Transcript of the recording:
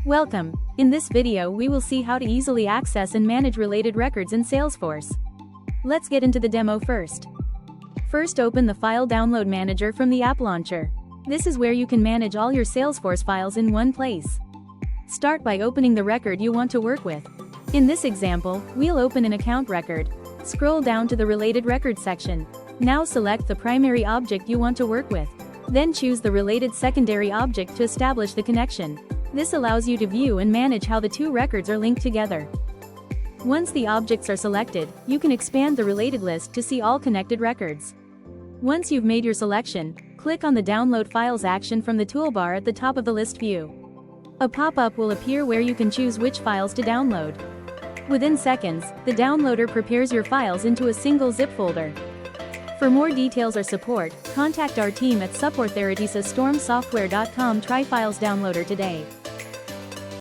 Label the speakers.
Speaker 1: Welcome. In this video we will see how to easily access and manage related records in Salesforce. Let's get into the demo first. First, open the File Download Manager from the App Launcher. This is where you can manage all your Salesforce files in one place. Start by opening the record you want to work with. In this example, we'll open an account record. Scroll down to the Related Records section. Now select the primary object you want to work with. Then choose the related secondary object to establish the connection. This allows you to view and manage how the two records are linked together. Once the objects are selected, you can expand the related list to see all connected records. Once you've made your selection, click on the Download Files action from the toolbar at the top of the list view. A pop-up will appear where you can choose which files to download. Within seconds, the downloader prepares your files into a single zip folder. For more details or support, contact our team at supporttheretisastormsoftware.com. Try Files Downloader today.